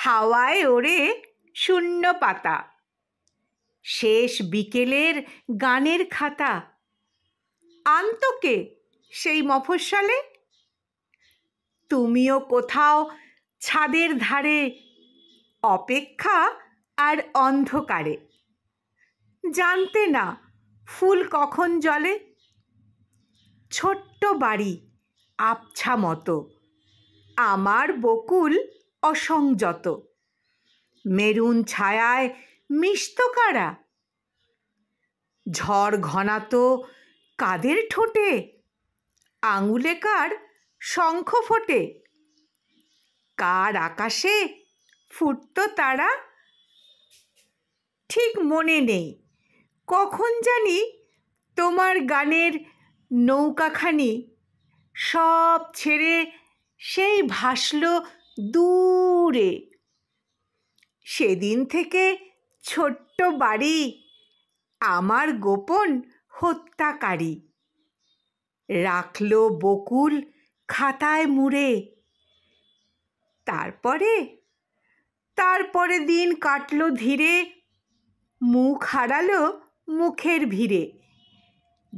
হাওয়ায় ওড়ে শূন্য পাতা, শেষ বিকেলের গানের খাতা। আনতো কে সেই মফস্বলে? তুমিও কোথাও ছাদের ধারে, অপেক্ষা আর অন্ধকারে। জানতে না ফুল কখন জ্বলে। ছোট্ট বাড়ি আবছা মতো, আমার বকুল অসংযত। মেরুন ছায়ায় মিশত কারা? ঝড় ঘনাতো কাদের ঠোঁটে? আঙুলে কার শঙ্খ ফোটে? কার আকাশে ফুটত তারা? ঠিক মনে নেই কখন জানি তোমার গানের নৌকাখানি সব ছেড়ে সেই ভাসল দূরে। সেদিন থেকে ছোট্ট বাড়ি আমার গোপন হত্যাকারী। রাখল বকুল খাতায় মুড়ে। তারপরে দিন কাটল ধীরে, মুখ হারালো মুখের ভিড়ে।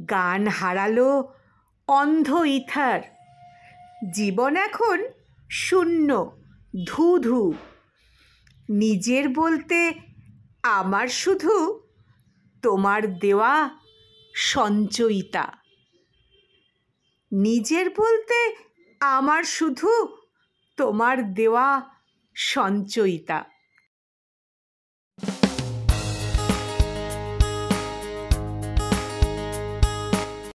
গান হারালো অন্ধ ইথার। জীবন এখন শূন্য, ধু ধু। নিজের বলতে আমার শুধু তোমার দেওয়া সঞ্চয়িতা। নিজের বলতে আমার শুধু তোমার দেওয়া সঞ্চয়িতা।